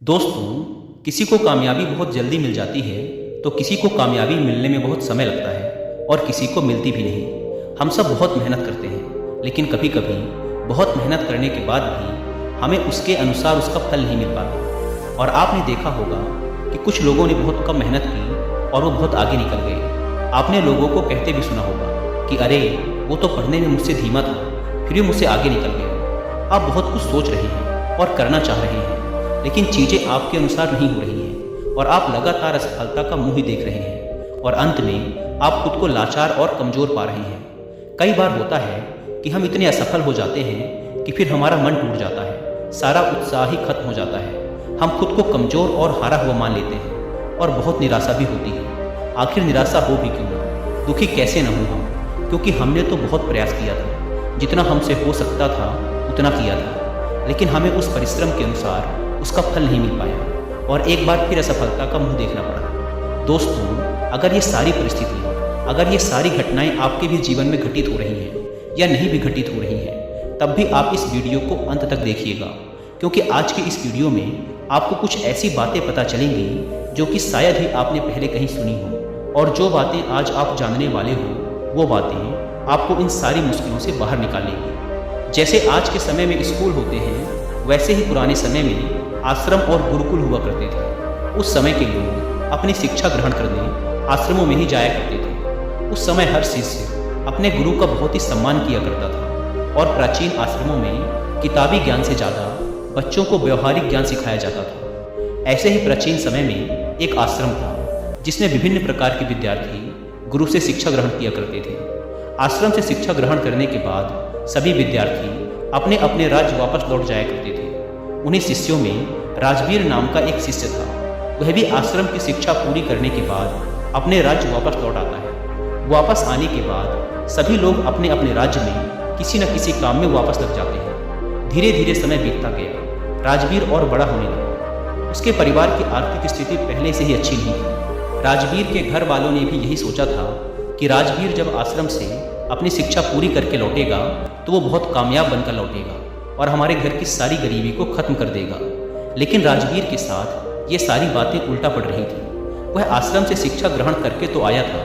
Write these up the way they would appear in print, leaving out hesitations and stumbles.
दोस्तों, किसी को कामयाबी बहुत जल्दी मिल जाती है तो किसी को कामयाबी मिलने में बहुत समय लगता है और किसी को मिलती भी नहीं। हम सब बहुत मेहनत करते हैं, लेकिन कभी कभी बहुत मेहनत करने के बाद भी हमें उसके अनुसार उसका फल नहीं मिल पाता। और आपने देखा होगा कि कुछ लोगों ने बहुत कम मेहनत की और वो बहुत आगे निकल गए। आपने लोगों को कहते भी सुना होगा कि अरे वो तो पढ़ने में मुझसे धीमा था, फिर भी मुझसे आगे निकल गया। आप बहुत कुछ सोच रहे हैं और करना चाह रहे हैं, लेकिन चीज़ें आपके अनुसार नहीं हो रही हैं और आप लगातार असफलता का मुंह ही देख रहे हैं और अंत में आप खुद को लाचार और कमज़ोर पा रहे हैं। कई बार होता है कि हम इतने असफल हो जाते हैं कि फिर हमारा मन टूट जाता है, सारा उत्साह ही खत्म हो जाता है। हम खुद को कमज़ोर और हारा हुआ मान लेते हैं और बहुत निराशा भी होती है। आखिर निराशा हो भी क्यों ना, दुखी कैसे न हो हम, क्योंकि हमने तो बहुत प्रयास किया था, जितना हमसे हो सकता था उतना किया था, लेकिन हमें उस परिश्रम के अनुसार उसका फल नहीं मिल पाया और एक बार फिर असफलता का मुंह देखना पड़ा। दोस्तों, अगर ये सारी परिस्थितियाँ, अगर ये सारी घटनाएं आपके भी जीवन में घटित हो रही हैं या नहीं भी घटित हो रही हैं, तब भी आप इस वीडियो को अंत तक देखिएगा, क्योंकि आज के इस वीडियो में आपको कुछ ऐसी बातें पता चलेंगी जो कि शायद ही आपने पहले कहीं सुनी हो, और जो बातें आज आप जानने वाले हो वो बातें आपको इन सारी मुश्किलों से बाहर निकालेंगी। जैसे आज के समय में स्कूल होते हैं, वैसे ही पुराने समय में आश्रम और गुरुकुल हुआ करते थे। उस समय के लोग अपनी शिक्षा ग्रहण करने आश्रमों में ही जाया करते थे। उस समय हर शिष्य अपने गुरु का बहुत ही सम्मान किया करता था और प्राचीन आश्रमों में किताबी ज्ञान से ज़्यादा बच्चों को व्यवहारिक ज्ञान सिखाया जाता था। ऐसे ही प्राचीन समय में एक आश्रम था जिसमें विभिन्न प्रकार के विद्यार्थी गुरु से शिक्षा ग्रहण किया करते थे। आश्रम से शिक्षा ग्रहण करने के बाद सभी विद्यार्थी अपने अपने राज्य वापस लौट जाया करते थे। उन्हीं शिष्यों में राजवीर नाम का एक शिष्य था। वह भी आश्रम की शिक्षा पूरी करने के बाद अपने राज्य वापस लौट आता है। वापस आने के बाद सभी लोग अपने अपने राज्य में किसी न किसी काम में वापस लग जाते हैं। धीरे धीरे समय बीतता गया, राजवीर और बड़ा होने लगा। उसके परिवार की आर्थिक स्थिति पहले से ही अच्छी नहीं थी। राजवीर के घर वालों ने भी यही सोचा था कि राजवीर जब आश्रम से अपनी शिक्षा पूरी करके लौटेगा तो वो बहुत कामयाब बनकर लौटेगा और हमारे घर की सारी गरीबी को खत्म कर देगा। लेकिन राजवीर के साथ ये सारी बातें उल्टा पड़ रही थी। वह आश्रम से शिक्षा ग्रहण करके तो आया था,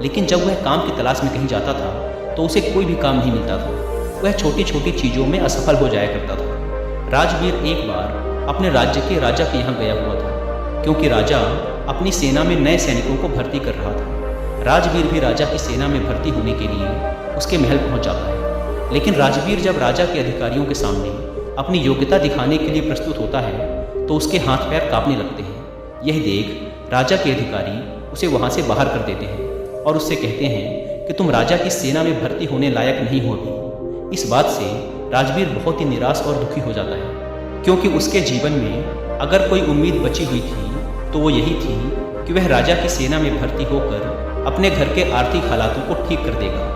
लेकिन जब वह काम की तलाश में कहीं जाता था तो उसे कोई भी काम नहीं मिलता था। वह छोटी छोटी चीज़ों में असफल हो जाया करता था। राजवीर एक बार अपने राज्य के राजा के यहाँ गया हुआ था, क्योंकि राजा अपनी सेना में नए सैनिकों को भर्ती कर रहा था। राजवीर भी राजा की सेना में भर्ती होने के लिए उसके महल पहुँच जाता है। लेकिन राजवीर जब राजा के अधिकारियों के सामने अपनी योग्यता दिखाने के लिए प्रस्तुत होता है तो उसके हाथ पैर कांपने लगते हैं। यह देख राजा के अधिकारी उसे वहां से बाहर कर देते हैं और उससे कहते हैं कि तुम राजा की सेना में भर्ती होने लायक नहीं हो अभी। इस बात से राजवीर बहुत ही निराश और दुखी हो जाता है, क्योंकि उसके जीवन में अगर कोई उम्मीद बची हुई थी तो वो यही थी कि वह राजा की सेना में भर्ती होकर अपने घर के आर्थिक हालातों को ठीक कर देगा।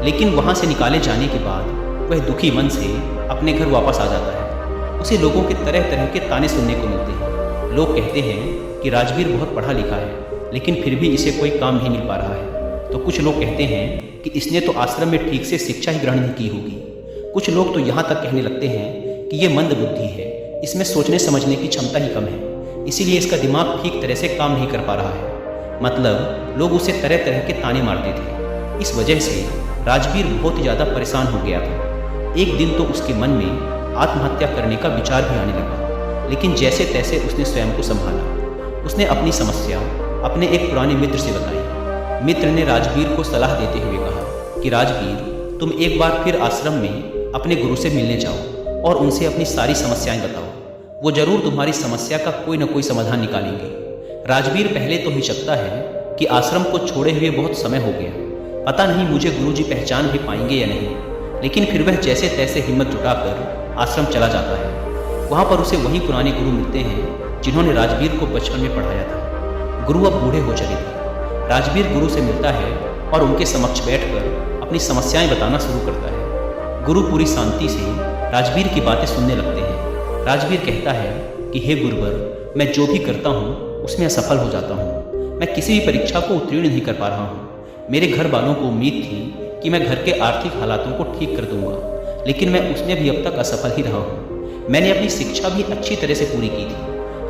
लेकिन वहाँ से निकाले जाने के बाद वह दुखी मन से अपने घर वापस आ जाता है। उसे लोगों के तरह तरह के ताने सुनने को मिलते हैं। लोग कहते हैं कि राजवीर बहुत पढ़ा लिखा है, लेकिन फिर भी इसे कोई काम नहीं मिल पा रहा है। तो कुछ लोग कहते हैं कि इसने तो आश्रम में ठीक से शिक्षा ही ग्रहण नहीं की होगी। कुछ लोग तो यहाँ तक कहने लगते हैं कि ये मंद बुद्धि है, इसमें सोचने समझने की क्षमता ही कम है, इसीलिए इसका दिमाग ठीक तरह से काम नहीं कर पा रहा है। मतलब लोग उसे तरह तरह के ताने मारते थे। इस वजह से राजवीर बहुत ही ज़्यादा परेशान हो गया था। एक दिन तो उसके मन में आत्महत्या करने का विचार भी आने लगा, लेकिन जैसे तैसे उसने स्वयं को संभाला। उसने अपनी समस्या अपने एक पुराने मित्र से बताई। मित्र ने राजवीर को सलाह देते हुए कहा कि राजवीर, तुम एक बार फिर आश्रम में अपने गुरु से मिलने जाओ और उनसे अपनी सारी समस्याएं बताओ। वो जरूर तुम्हारी समस्या का कोई न कोई समाधान निकालेंगे। राजवीर पहले तो हिचकता है कि आश्रम को छोड़े हुए बहुत समय हो गया, पता नहीं मुझे गुरुजी पहचान भी पाएंगे या नहीं, लेकिन फिर वह जैसे तैसे हिम्मत जुटाकर आश्रम चला जाता है। वहाँ पर उसे वही पुराने गुरु मिलते हैं जिन्होंने राजवीर को बचपन में पढ़ाया था। गुरु अब बूढ़े हो चले थे। राजवीर गुरु से मिलता है और उनके समक्ष बैठकर अपनी समस्याएं बताना शुरू करता है। गुरु पूरी शांति से राजवीर की बातें सुनने लगते हैं। राजवीर कहता है कि हे गुरुवर, मैं जो भी करता हूँ उसमें असफल हो जाता हूँ। मैं किसी भी परीक्षा को उत्तीर्ण नहीं कर पा रहा हूँ। मेरे घर वालों को उम्मीद थी कि मैं घर के आर्थिक हालातों को ठीक कर दूंगा, लेकिन मैं उसमें भी अब तक असफल ही रहा हूँ। मैंने अपनी शिक्षा भी अच्छी तरह से पूरी की थी,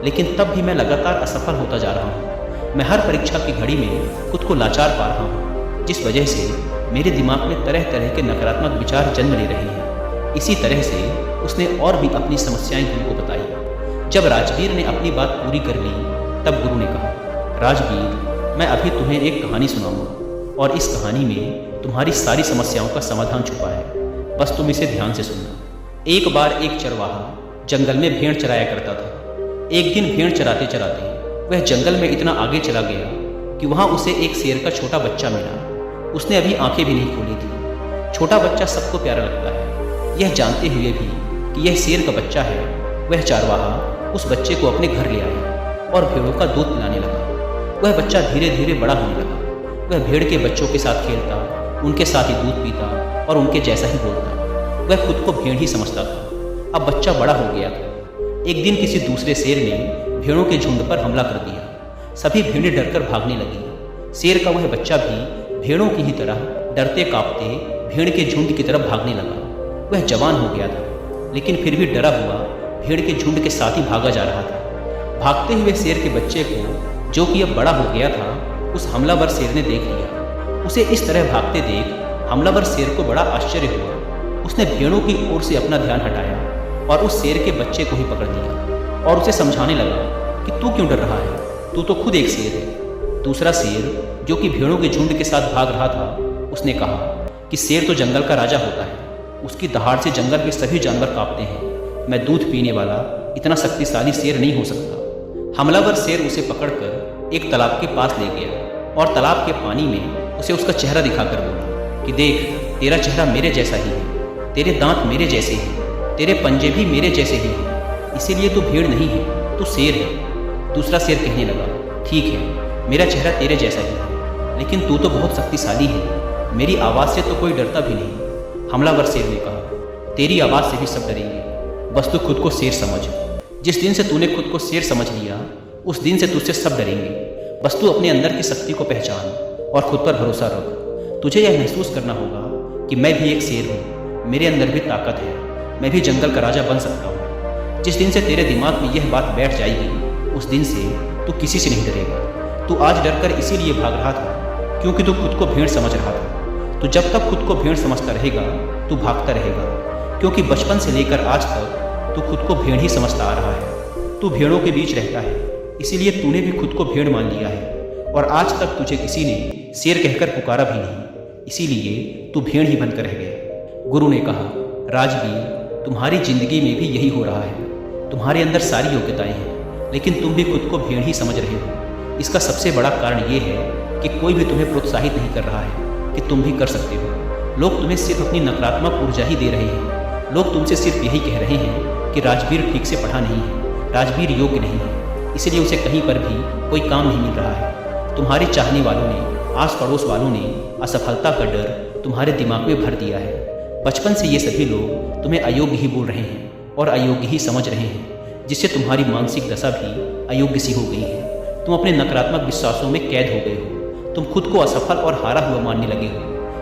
लेकिन तब भी मैं लगातार असफल होता जा रहा हूँ। मैं हर परीक्षा की घड़ी में खुद को लाचार पा रहा हूँ, जिस वजह से मेरे दिमाग में तरह तरह के नकारात्मक विचार जन्म ले रहे हैं। इसी तरह से उसने और भी अपनी समस्याएं गुरु को बताई। जब राजवीर ने अपनी बात पूरी कर ली, तब गुरु ने कहा, राजवीर, मैं अभी तुम्हें एक कहानी सुनाऊंगा और इस कहानी में तुम्हारी सारी समस्याओं का समाधान छुपा है। बस तुम इसे ध्यान से सुनना। एक बार एक चरवाहा जंगल में भेड़ चराया करता था। एक दिन भेड़ चराते चराते वह जंगल में इतना आगे चला गया कि वहाँ उसे एक शेर का छोटा बच्चा मिला। उसने अभी आंखें भी नहीं खोली थी। छोटा बच्चा सबको प्यारा लगता है। यह जानते हुए भी कि यह शेर का बच्चा है, वह चरवाहा उस बच्चे को अपने घर ले आया और भेड़ों का दूध पिलाने लगा। वह बच्चा धीरे धीरे बड़ा होने लगा। वह भेड़ के बच्चों के साथ खेलता, उनके साथ ही दूध पीता और उनके जैसा ही बोलता। वह खुद को भेड़ ही समझता था। अब बच्चा बड़ा हो गया था। एक दिन किसी दूसरे शेर ने भेड़ों के झुंड पर हमला कर दिया। सभी भेड़ें डरकर भागने लगी। शेर का वह बच्चा भी भेड़ों की ही तरह डरते कांपते भेड़ के झुंड की तरफ भागने लगा। वह जवान हो गया था, लेकिन फिर भी डरा हुआ भेड़ के झुंड के साथ ही भागा जा रहा था। भागते हुए शेर के बच्चे को, जो कि अब बड़ा हो गया था, उस हमलावर शेर ने देख लिया। उसे इस तरह भागते देख हमलावर शेर को बड़ा आश्चर्य हुआ। उसने भेड़ों की ओर से अपना ध्यान हटाया और उस शेर के बच्चे को ही पकड़ लिया और उसे समझाने लगा कि तू क्यों डर रहा है, तू तो खुद एक शेर है। दूसरा शेर, जो कि भेड़ों के झुंड के साथ भाग रहा था, उसने कहा कि शेर तो जंगल का राजा होता है। उसकी दहाड़ से जंगल के सभी जानवर कांपते हैं। मैं दूध पीने वाला इतना शक्तिशाली शेर नहीं हो सकता। हमलावर शेर उसे पकड़कर एक तालाब के पास ले गया और तालाब के पानी में उसे उसका चेहरा दिखाकर बोला कि देख, तेरा चेहरा मेरे जैसा ही है, तेरे दांत मेरे जैसे हैं, तेरे पंजे भी मेरे जैसे ही हैं, इसीलिए तू भेड़ नहीं है, तू शेर है। दूसरा शेर कहने लगा, ठीक है, मेरा चेहरा तेरे जैसा ही है, लेकिन तू तो बहुत शक्तिशाली है, मेरी आवाज़ से तो कोई डरता भी नहीं। हमलावर शेर ने कहा, तेरी आवाज़ से भी सब डरेंगे, बस तू खुद को शेर समझ। जिस दिन से तूने खुद को शेर समझ लिया, उस दिन से तुझसे सब डरेंगे। बस तू अपने अंदर की शक्ति को पहचान और खुद पर भरोसा रख। तुझे यह महसूस करना होगा कि मैं भी एक शेर हूँ, मेरे अंदर भी ताकत है, मैं भी जंगल का राजा बन सकता हूँ। जिस दिन से तेरे दिमाग में यह बात बैठ जाएगी, उस दिन से तू किसी से नहीं डरेगा। तू आज डरकर इसीलिए भाग रहा था क्योंकि तू खुद को भेड़ समझ रहा था। तो जब तक खुद को भेड़ समझता रहेगा, तू भागता रहेगा, क्योंकि बचपन से लेकर आज तक तू खुद को भेड़ ही समझता आ रहा है। तू भेड़ों के बीच रहता है, इसीलिए तूने भी खुद को भेड़ मान लिया है और आज तक तुझे किसी ने शेर कहकर पुकारा भी नहीं, इसीलिए तू भेड़ ही बनकर रह गया। गुरु ने कहा, राजवीर, तुम्हारी जिंदगी में भी यही हो रहा है। तुम्हारे अंदर सारी योग्यताएं हैं, लेकिन तुम भी खुद को भेड़ ही समझ रहे हो। इसका सबसे बड़ा कारण ये है कि कोई भी तुम्हें प्रोत्साहित नहीं कर रहा है कि तुम भी कर सकते हो। लोग तुम्हें सिर्फ अपनी नकारात्मक ऊर्जा ही दे रहे हैं। लोग तुमसे सिर्फ यही कह रहे हैं कि राजवीर ठीक से पढ़ा नहीं है, राजवीर योग्य नहीं है, इसलिए उसे कहीं पर भी कोई काम नहीं मिल रहा है। तुम्हारे चाहने वालों ने, आस पड़ोस वालों ने असफलता का डर तुम्हारे दिमाग में भर दिया है। बचपन से ये सभी लोग तुम्हें अयोग्य ही बोल रहे हैं और अयोग्य ही समझ रहे हैं, जिससे तुम्हारी मानसिक दशा भी अयोग्य सी हो गई है। तुम अपने नकारात्मक विश्वासों में कैद हो गए हो। तुम खुद को असफल और हारा हुआ मानने लगे हो,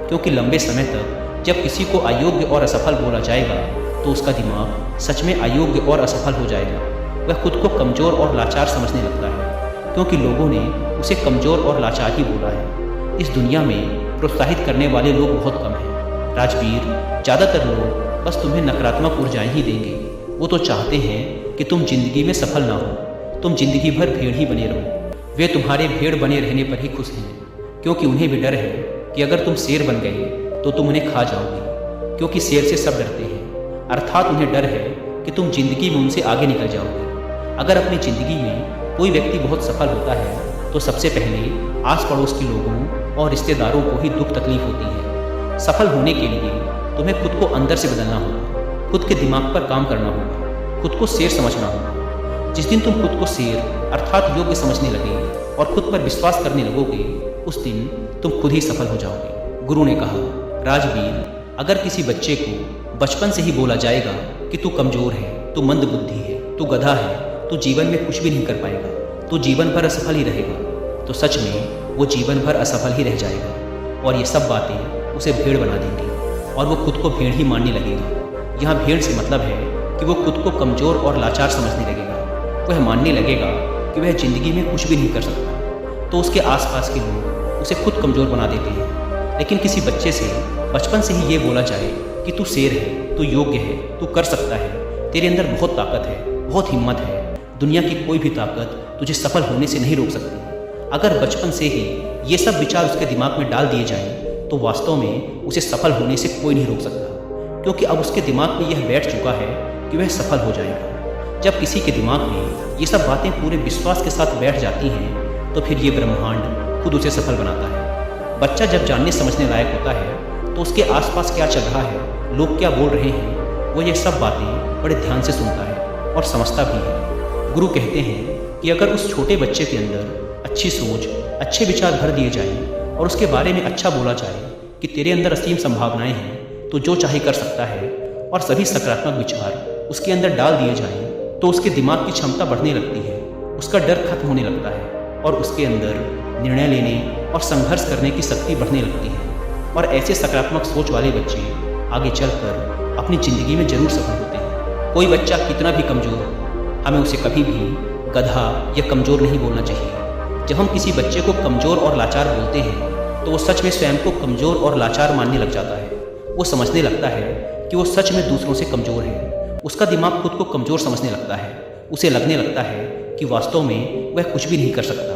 क्योंकि लंबे समय तक जब किसी को अयोग्य और असफल बोला जाएगा, तो उसका दिमाग सच में अयोग्य और असफल हो जाएगा। वह खुद को कमज़ोर और लाचार समझने लगता है, क्योंकि लोगों ने उसे कमज़ोर और लाचार ही बोला है। इस दुनिया में प्रोत्साहित करने वाले लोग बहुत कम हैं। राजवीर, ज़्यादातर लोग बस तुम्हें नकारात्मक ऊर्जाएं ही देंगे। वो तो चाहते हैं कि तुम जिंदगी में सफल ना हो, तुम जिंदगी भर भेड़ ही बने रहो। वे तुम्हारे भेड़ बने रहने पर ही खुश हैं, क्योंकि उन्हें भी डर है कि अगर तुम शेर बन गए तो तुम उन्हें खा जाओगे, क्योंकि शेर से सब डरते हैं। अर्थात उन्हें डर है कि तुम जिंदगी में उनसे आगे निकल जाओगे। अगर अपनी ज़िंदगी में कोई व्यक्ति बहुत सफल होता है, तो सबसे पहले आस पड़ोस के लोगों और रिश्तेदारों को ही दुख तकलीफ होती है। सफल होने के लिए तुम्हें खुद को अंदर से बदलना होगा, खुद के दिमाग पर काम करना होगा, खुद को शेर समझना होगा। जिस दिन तुम खुद को शेर अर्थात योग्य समझने लगे और खुद पर विश्वास करने लगोगे, उस दिन तुम खुद ही सफल हो जाओगे। गुरु ने कहा, राजवीर, अगर किसी बच्चे को बचपन से ही बोला जाएगा कि तू कमज़ोर है, तू मंद बुद्धि है, तू गधा है, तू जीवन में कुछ भी नहीं कर पाएगा, तू जीवन भर असफल ही रहेगा, तो सच में वो जीवन भर असफल ही रह जाएगा और ये सब बातें उसे भेड़ बना देंगी और वो खुद को भेड़ ही मानने लगेगा। यहाँ भेड़ से मतलब है कि वो खुद को कमज़ोर और लाचार समझने लगेगा। वह मानने लगेगा कि वह जिंदगी में कुछ भी नहीं कर सकता, तो उसके आसपास के लोग उसे खुद कमज़ोर बना देते हैं। लेकिन किसी बच्चे से बचपन से ही ये बोला जाए कि तू शेर है, तू योग्य है, तू कर सकता है, तेरे अंदर बहुत ताकत है, बहुत हिम्मत है, दुनिया की कोई भी ताकत तुझे सफल होने से नहीं रोक सकती। अगर बचपन से ही ये सब विचार उसके दिमाग में डाल दिए जाएं, तो वास्तव में उसे सफल होने से कोई नहीं रोक सकता, क्योंकि अब उसके दिमाग में यह बैठ चुका है कि वह सफल हो जाएगा। जब किसी के दिमाग में ये सब बातें पूरे विश्वास के साथ बैठ जाती हैं, तो फिर ये ब्रह्मांड खुद उसे सफल बनाता है। बच्चा जब जानने समझने लायक होता है, तो उसके आसपास क्या चल रहा है, लोग क्या बोल रहे हैं, वो ये सब बातें बड़े ध्यान से सुनता है और समझता भी है। गुरु कहते हैं कि अगर उस छोटे बच्चे के अंदर अच्छी सोच, अच्छे विचार भर दिए जाएं और उसके बारे में अच्छा बोला जाए कि तेरे अंदर असीम संभावनाएं हैं, तो जो चाहे कर सकता है, और सभी सकारात्मक विचार उसके अंदर डाल दिए जाएं, तो उसके दिमाग की क्षमता बढ़ने लगती है, उसका डर खत्म होने लगता है और उसके अंदर निर्णय लेने और संघर्ष करने की शक्ति बढ़ने लगती है। और ऐसे सकारात्मक सोच वाले बच्चे आगे चलकर अपनी ज़िंदगी में जरूर सफल होते हैं। कोई बच्चा कितना भी कमज़ोर हो, हमें उसे कभी भी गधा या कमज़ोर नहीं बोलना चाहिए। जब हम किसी बच्चे को कमज़ोर और लाचार बोलते हैं, तो वो सच में स्वयं को कमज़ोर और लाचार मानने लग जाता है। वो समझने लगता है कि वो सच में दूसरों से कमज़ोर है। उसका दिमाग खुद को कमज़ोर समझने लगता है। उसे लगने लगता है कि वास्तव में वह कुछ भी नहीं कर सकता,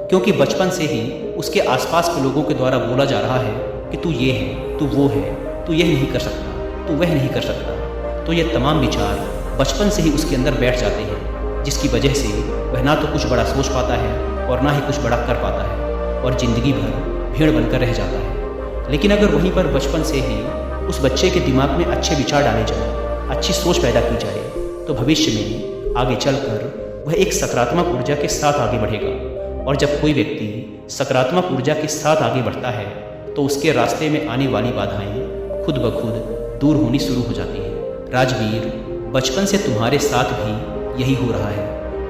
क्योंकि बचपन से ही उसके आसपास के लोगों के द्वारा बोला जा रहा है कि तू ये है, तू वो है, तू यह नहीं कर सकता, तू वह नहीं कर सकता। तो ये तमाम विचार बचपन से ही उसके अंदर बैठ जाते हैं, जिसकी वजह से वह ना तो कुछ बड़ा सोच पाता है और ना ही कुछ बड़ा कर पाता है, और ज़िंदगी भर भेड़ बनकर रह जाता है। लेकिन अगर वहीं पर बचपन से ही उस बच्चे के दिमाग में अच्छे विचार डाले जाए, अच्छी सोच पैदा की जाए, तो भविष्य में आगे चलकर वह एक सकारात्मक ऊर्जा के साथ आगे बढ़ेगा। और जब कोई व्यक्ति सकारात्मक ऊर्जा के साथ आगे बढ़ता है, तो उसके रास्ते में आने वाली बाधाएं खुद ब खुद दूर होनी शुरू हो जाती हैं। राजवीर, बचपन से तुम्हारे साथ भी यही हो रहा है।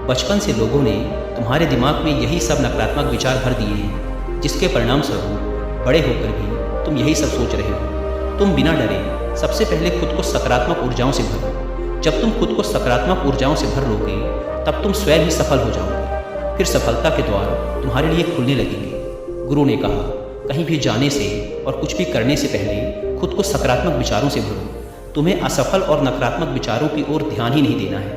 बचपन से लोगों ने तुम्हारे दिमाग में यही सब नकारात्मक विचार भर दिए हैं, जिसके परिणाम स्वरूप बड़े होकर भी तुम यही सब सोच रहे हो। तुम बिना डरे सबसे पहले खुद को सकारात्मक ऊर्जाओं से भरो। जब तुम खुद को सकारात्मक ऊर्जाओं से भर लोगे, तब तुम स्वयं ही सफल हो जाओगे। फिर सफलता के द्वार तुम्हारे लिए खुलने लगेंगे। गुरु ने कहा, कहीं भी जाने से और कुछ भी करने से पहले खुद को सकारात्मक विचारों से भरो। तुम्हें असफल और नकारात्मक विचारों की ओर ध्यान ही नहीं देना है,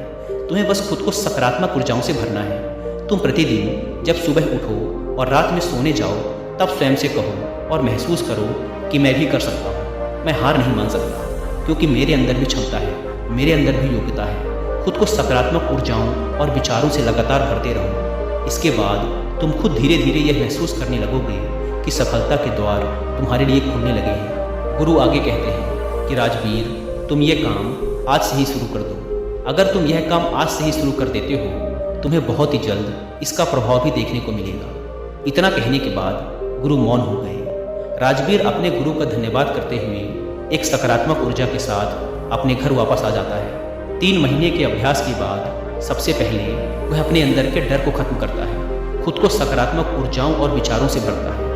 तुम्हें बस खुद को सकारात्मक ऊर्जाओं से भरना है। तुम प्रतिदिन जब सुबह उठो और रात में सोने जाओ, तब स्वयं से कहो और महसूस करो कि मैं भी कर सकता हूँ, मैं हार नहीं मान सकता, क्योंकि मेरे अंदर भी क्षमता है, मेरे अंदर भी योग्यता है। खुद को सकारात्मक ऊर्जाओं और विचारों से लगातार भरते रहो। इसके बाद तुम खुद धीरे धीरे यह महसूस करने लगोगे कि सफलता के द्वार तुम्हारे लिए खुलने लगे हैं। गुरु आगे कहते हैं कि राजवीर, तुम ये काम आज से ही शुरू कर दो। अगर तुम यह काम आज से ही शुरू कर देते हो, तुम्हें बहुत ही जल्द इसका प्रभाव भी देखने को मिलेगा। इतना कहने के बाद गुरु मौन हो गए। राजवीर अपने गुरु का धन्यवाद करते हुए एक सकारात्मक ऊर्जा के साथ अपने घर वापस आ जाता है। 3 महीने के अभ्यास के बाद सबसे पहले वह अपने अंदर के डर को खत्म करता है, खुद को सकारात्मक ऊर्जाओं और विचारों से भरता है।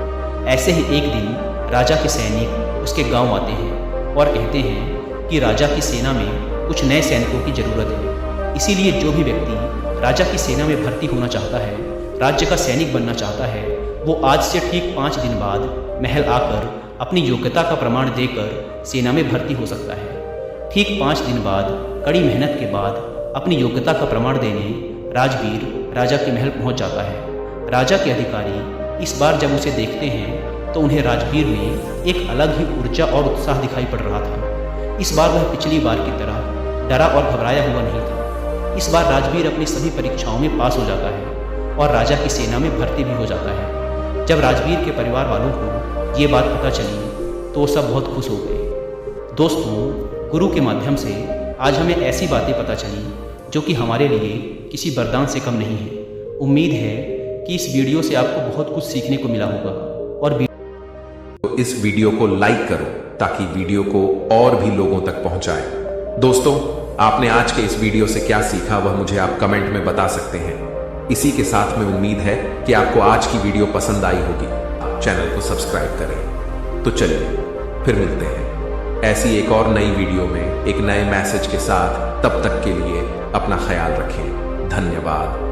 ऐसे ही एक दिन राजा के सैनिक उसके गांव आते हैं और कहते हैं कि राजा की सेना में कुछ नए सैनिकों की ज़रूरत है। इसीलिए जो भी व्यक्ति राजा की सेना में भर्ती होना चाहता है, राज्य का सैनिक बनना चाहता है, वो आज से ठीक 5 दिन बाद महल आकर अपनी योग्यता का प्रमाण देकर सेना में भर्ती हो सकता है। ठीक 5 दिन बाद कड़ी मेहनत के बाद अपनी योग्यता का प्रमाण देने राजवीर राजा के महल पहुंच जाता है। राजा के अधिकारी इस बार जब उसे देखते हैं, तो उन्हें राजवीर में एक अलग ही ऊर्जा और उत्साह दिखाई पड़ रहा था। इस बार वह पिछली बार की तरह डरा और घबराया हुआ नहीं था। इस बार राजवीर अपनी सभी परीक्षाओं में पास हो जाता है और राजा की सेना में भर्ती भी हो जाता है। जब राजवीर के परिवार वालों को ये बात पता चली, तो वो सब बहुत खुश हो गए। दोस्तों, गुरु के माध्यम से आज हमें ऐसी बातें पता चली जो कि हमारे लिए किसी वरदान से कम नहीं है। उम्मीद है कि इस वीडियो से आपको बहुत कुछ सीखने को मिला होगा। और इस वीडियो को लाइक करो ताकि वीडियो को और भी लोगों तक पहुंचाए। दोस्तों, आपने आज के इस वीडियो से क्या सीखा वह मुझे आप कमेंट में बता सकते हैं। इसी के साथ में उम्मीद है कि आपको आज की वीडियो पसंद आई होगी। चैनल को सब्सक्राइब करें। तो चलिए फिर मिलते हैं ऐसी एक और नई वीडियो में एक नए मैसेज के साथ। तब तक के लिए अपना ख्याल रखें। धन्यवाद।